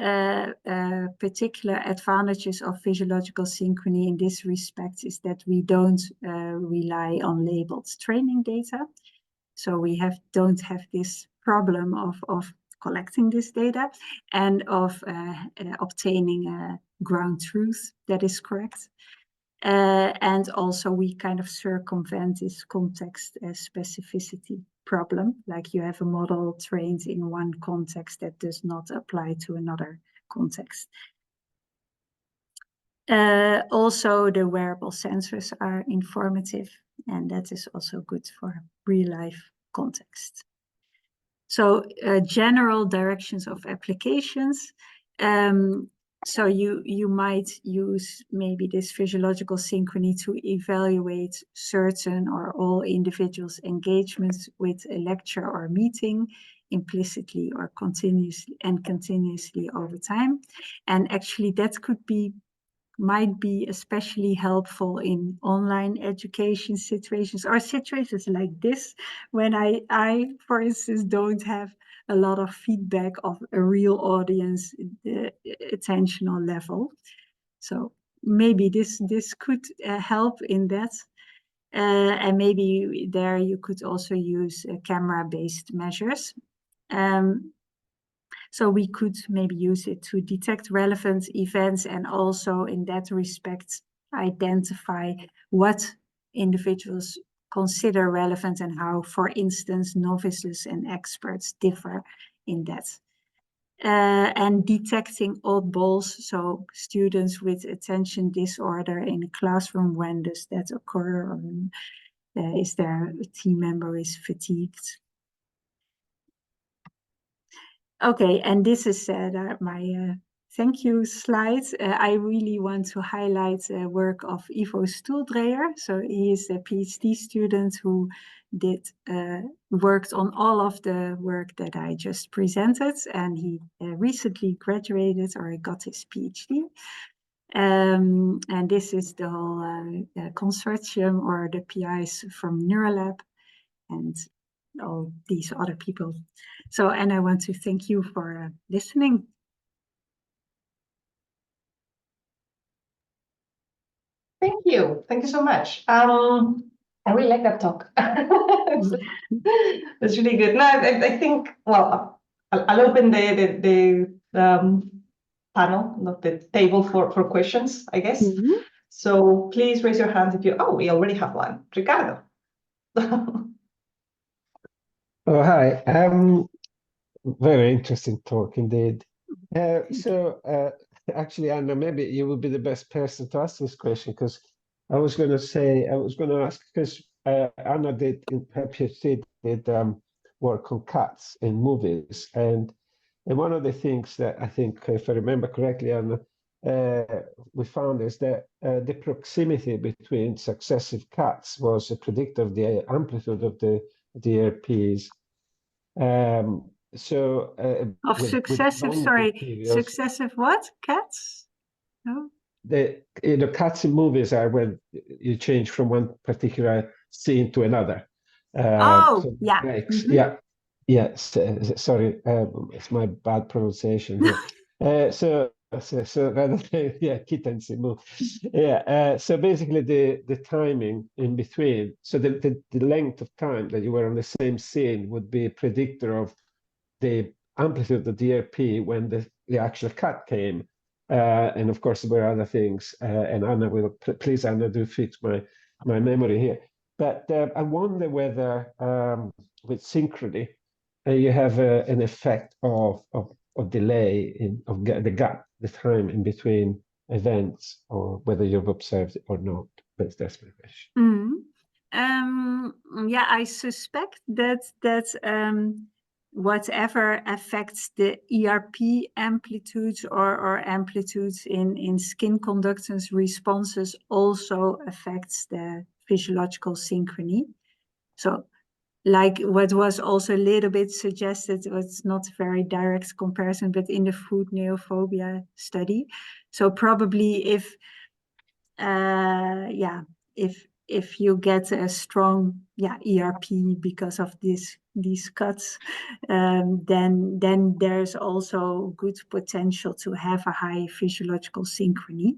particular advantages of physiological synchrony in this respect is that we don't rely on labeled training data. So we don't have this problem of collecting this data and of obtaining ground truth that is correct. And also we kind of circumvent this context specificity problem, like you have a model trained in one context that does not apply to another context. Also, the wearable sensors are informative, and that is also good for real-life context. So general directions of applications. So you might use maybe this physiological synchrony to evaluate certain or all individuals' engagements with a lecture or meeting implicitly or continuously over time. And actually that might be especially helpful in online education situations or situations like this, when I for instance, don't have a lot of feedback of a real audience, the attentional level. So maybe this could help in that. And maybe there you could also use camera-based measures. So we could maybe use it to detect relevant events and also in that respect identify what individuals consider relevant and how, for instance, novices and experts differ in that. And detecting oddballs, so students with attention disorder in a classroom, when does that occur? Or, is there a team member is fatigued? Okay, and this is my thank you slides. I really want to highlight the work of Ivo Stoeldreyer. So he is a PhD student who worked on all of the work that I just presented, and he recently graduated or got his PhD. And this is the whole consortium or the PIs from Neuralab and all these other people. So, and I want to thank you for listening. Thank you. Thank you so much. I really like that talk. That's really good. No, I think, well, I'll open the panel, not the table for questions, I guess. Mm-hmm. So please raise your hands if you, we already have one. Ricardo. Oh, hi. Very interesting talk indeed. Actually, Anna, maybe you would be the best person to ask this question, because I was going to ask, because Anna did in her PhD work on cats in movies, and one of the things that I think, if I remember correctly, Anna, we found is that the proximity between successive cuts was a predictor of the amplitude of the DRPs. Successive what? Cats? No. The cuts in movies are when you change from one particular scene to another. Sorry, it's my bad pronunciation here. So rather than kittens in movies. So basically the timing in between, so the length of time that you were on the same scene would be a predictor of the amplitude of the DRP when the actual cut came. And of course, there were other things. And Anna will, please, Anna, do fix my memory here. But I wonder whether with synchrony, you have an effect of delay of the gap, the time in between events, or whether you've observed it or not. But that's my question. I suspect that whatever affects the ERP amplitudes or amplitudes in skin conductance responses also affects the physiological synchrony. So like what was also a little bit suggested, was not a very direct comparison, but in the food neophobia study. So probably if you get a strong ERP because of these cuts, then there's also good potential to have a high physiological synchrony.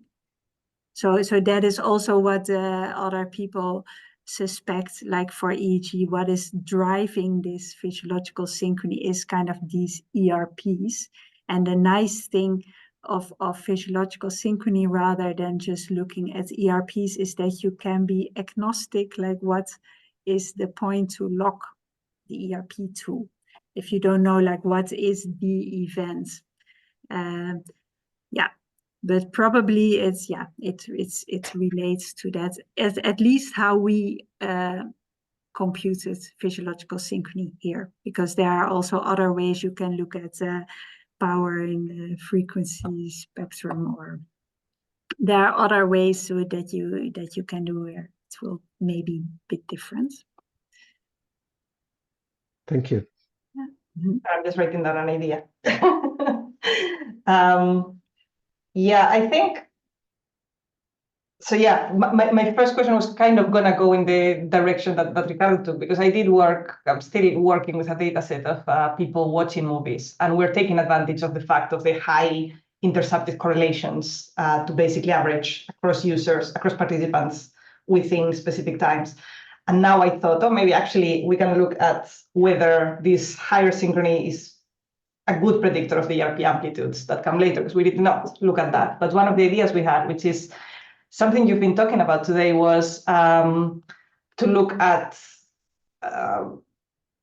So that is also what other people suspect, like for EEG, what is driving this physiological synchrony is kind of these ERPs. And the nice thing of physiological synchrony, rather than just looking at ERPs, is that you can be agnostic, like what is the point to lock the ERP to, if you don't know like what is the event. But probably it relates to that, at least how we computed physiological synchrony here, because there are also other ways you can look at power in the frequency spectrum, or there are other ways that you can do where it will maybe be a bit different. Thank you. I'm just writing down an idea. I think so. Yeah, my first question was kind of gonna go in the direction that Ricardo took, because I'm still working with a data set of people watching movies, and we're taking advantage of the fact of the high intersubject correlations to basically average across users, across participants within specific times. And now I thought, maybe actually we can look at whether this higher synchrony is a good predictor of the ERP amplitudes that come later, because we did not look at that. But one of the ideas we had, which is something you've been talking about today, was to look at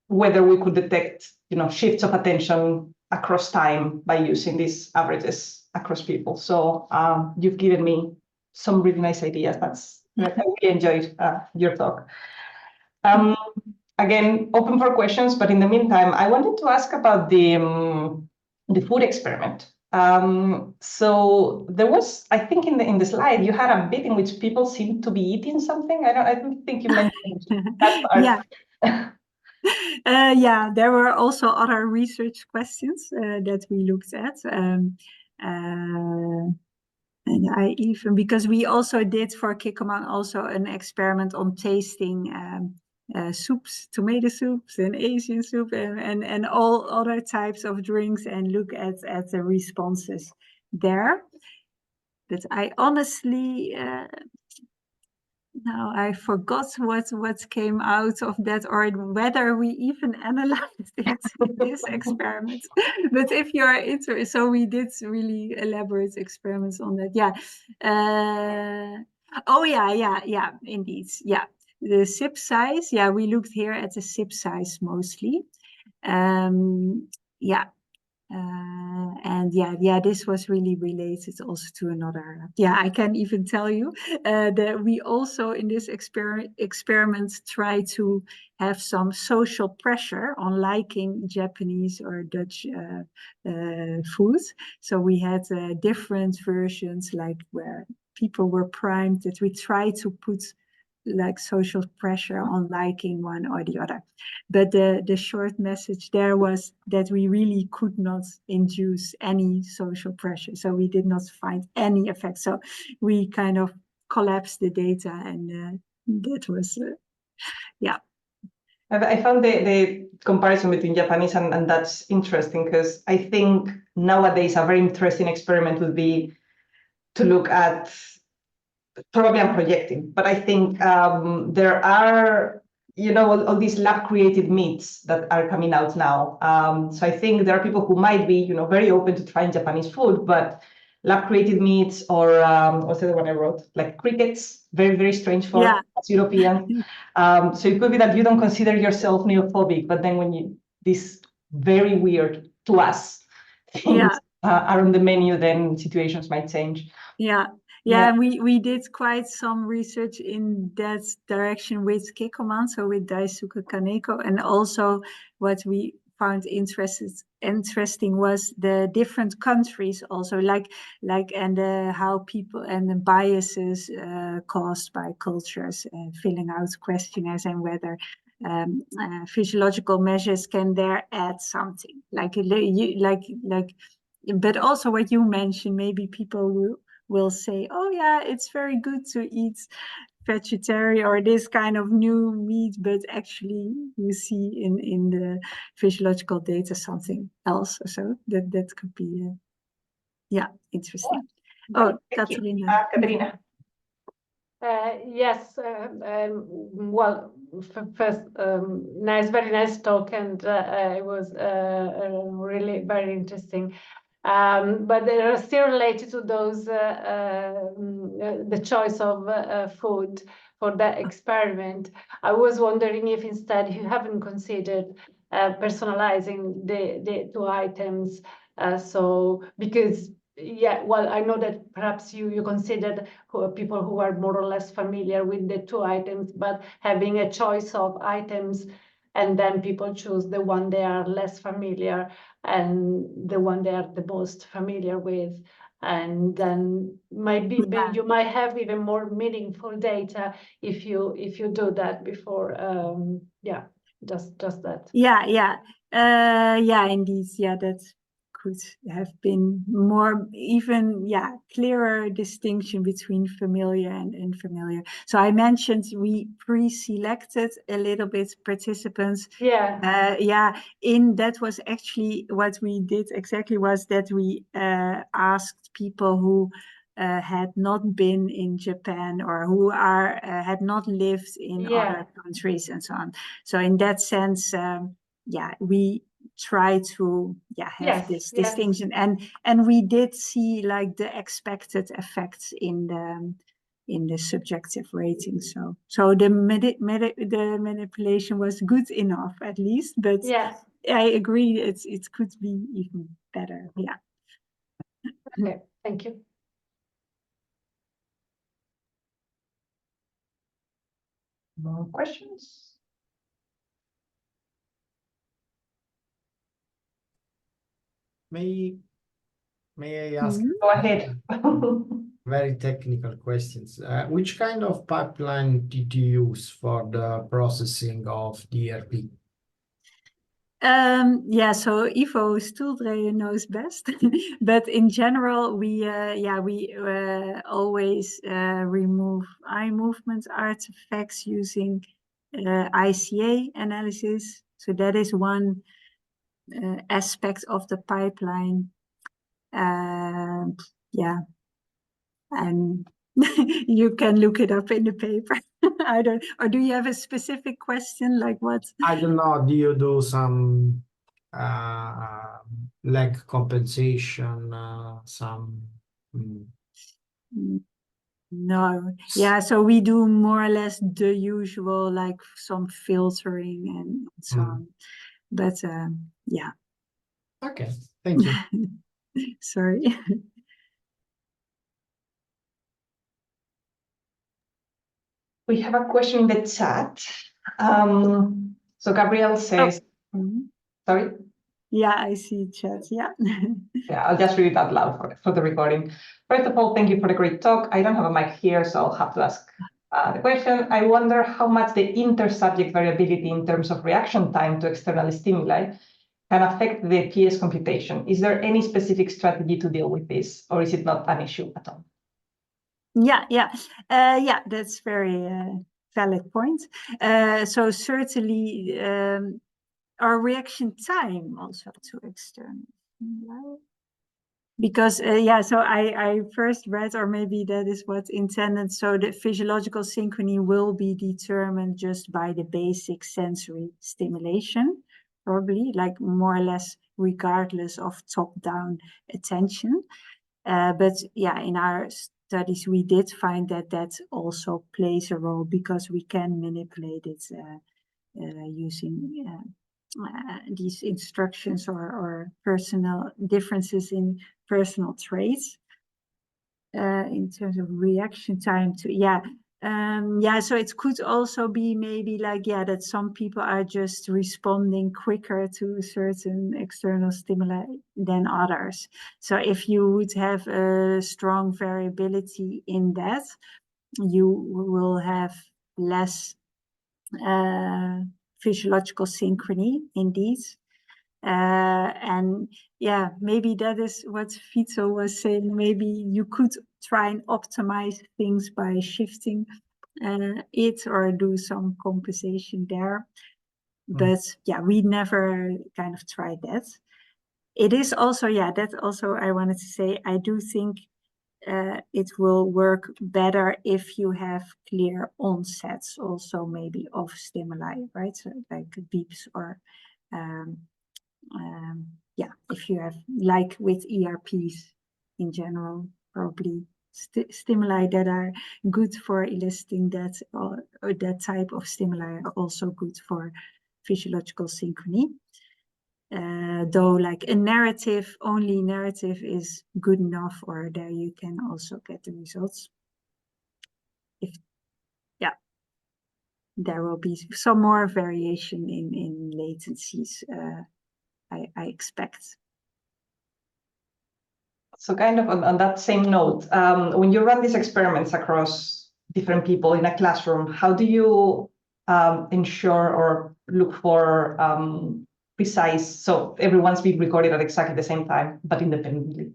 whether we could detect, shifts of attention across time by using these averages across people. So you've given me some really nice ideas. I really enjoyed your talk. Again, open for questions, but in the meantime, I wanted to ask about the food experiment. So there was, I think in the slide, you had a bit in which people seemed to be eating something. I don't think you mentioned that part. There were also other research questions that we looked at. And because we also did for Kikkoman also an experiment on tasting soups, tomato soups and Asian soup and all other types of drinks, and look at the responses there. But I honestly now I forgot what came out of that, or whether we even analyzed it in this experiment. But if you are interested, so we did really elaborate experiments on that. Indeed. The sip size, we looked here at the sip size mostly. This was really related also to another. I can even tell you that we also in this experiment try to have some social pressure on liking Japanese or Dutch food. So we had different versions, like where people were primed, that we try to put like social pressure on liking one or the other. But the short message there was that we really could not induce any social pressure. So we did not find any effect. So we kind of collapsed the data, and that was, I found the comparison between Japanese and Dutch interesting, because I think nowadays a very interesting experiment would be to look at, probably I'm projecting, but I think there are, all these lab-created meats that are coming out now. So I think there are people who might be, very open to trying Japanese food, but lab-created meats, or what's the other one I wrote? Like crickets, very, very strange for us Europeans. So it could be that you don't consider yourself neophobic, but then when this very weird to us things are on the menu, then situations might change. We did quite some research in that direction with Kikkoman, so with Daisuke Kaneko, and also what we found interesting was the different countries also, and how people and the biases caused by cultures, filling out questionnaires, and whether physiological measures can there add something, but also what you mentioned, maybe people will say, oh yeah, it's very good to eat vegetarian or this kind of new meat, but actually you see in the physiological data something else. So that could be interesting. Oh, Katarina. Katarina. Yes, well, first, very nice talk, and it was really very interesting. But they are still related to those, the choice of food for that experiment. I was wondering if instead you haven't considered personalizing the 2 items. Because well, I know that perhaps you considered people who are more or less familiar with the 2 items, but having a choice of items, and then people choose the one they are less familiar and the one they are the most familiar with, and then maybe you might have even more meaningful data if you do that before. Just that. Indeed, that could have been more even clearer distinction between familiar and unfamiliar. So I mentioned we pre-selected a little bit participants. That was actually what we did exactly, was that we asked people who had not been in Japan, or who had not lived in other countries and so on. So in that sense, we try to have this distinction, and we did see like the expected effects in the subjective rating. So the manipulation was good enough, at least, but I agree it could be even better. Okay, thank you. More questions? May I ask? Go ahead. Very technical questions. Which kind of pipeline did you use for the processing of DRP? So Ivo Stoeldreyer knows best, but in general, we always remove eye movement artifacts using ICA analysis. So that is one aspect of the pipeline. And you can look it up in the paper. Or do you have a specific question, like what? I don't know. Do you do some leg compensation? No. So we do more or less the usual, like some filtering and so on. But Okay, thank you. Sorry. We have a question in the chat. So Gabriel says, sorry? Yeah, I see chat, I'll just read it out loud for the recording. First of all, thank you for the great talk. I don't have a mic here, so I'll have to ask the question. I wonder how much the inter-subject variability in terms of reaction time to external stimuli can affect the PS computation. Is there any specific strategy to deal with this, or is it not an issue at all? That's very valid point. So certainly our reaction time also to external stimuli. Because so I first read, or maybe that is what's intended, so the physiological synchrony will be determined just by the basic sensory stimulation, probably, like more or less regardless of top-down attention. But in our studies we did find that also plays a role, because we can manipulate it using these instructions or personal differences in personal traits. In terms of reaction time to Yeah, so it could also be maybe like, yeah, that some people are just responding quicker to certain external stimuli than others. So if you would have a strong variability in that, you will have less physiological synchrony indeed. And yeah, maybe that is what Vito was saying. Maybe you could try and optimize things by shifting it or do some compensation there. But yeah, we never kind of tried that. It is also, yeah, that also I wanted to say, I do think it will work better if you have clear onsets also maybe of stimuli, right? So like beeps or yeah, if you have, like with ERPs in general, probably stimuli that are good for eliciting that or that type of stimuli are also good for physiological synchrony. Though like a narrative, only narrative is good enough, or there you can also get the results. If, yeah, there will be some more variation in latencies, I expect. So kind of on that same note, when you run these experiments across different people in a classroom, how do you ensure or look for precise, so everyone's being recorded at exactly the same time, but independently?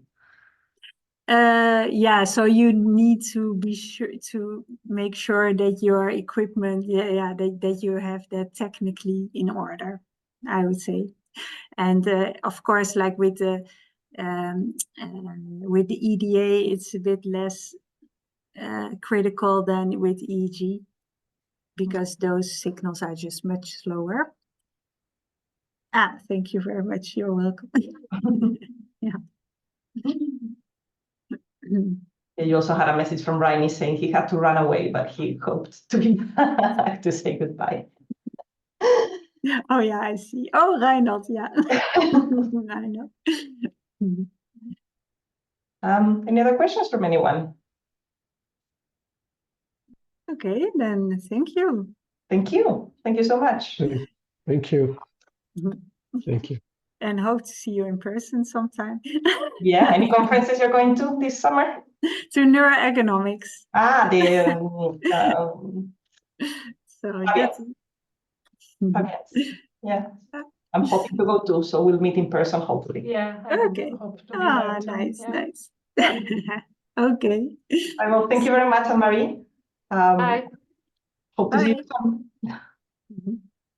Yeah, so you need to be sure to make sure that your equipment, that you have that technically in order, I would say. And of course, like with the EDA, it's a bit less critical than with EEG, because those signals are just much slower. Thank you very much. You're welcome. Yeah. You also had a message from Rainy saying he had to run away, but he hoped to be back to say goodbye. Oh yeah, I see. Oh, Reinhard, yeah. I know. Any other questions from anyone? Okay, then thank you. Thank you. Thank you so much. Thank you. Thank you. And hope to see you in person sometime. Yeah, any conferences you're going to this summer? To neuroeconomics. So that's... Yeah, I'm hoping to go too, so we'll meet in person, hopefully. Yeah, I Okay. hope to be there too. Nice, Yeah. nice. Okay. Well, thank you very much, Anne-Marie. Bye. Hope to see you soon.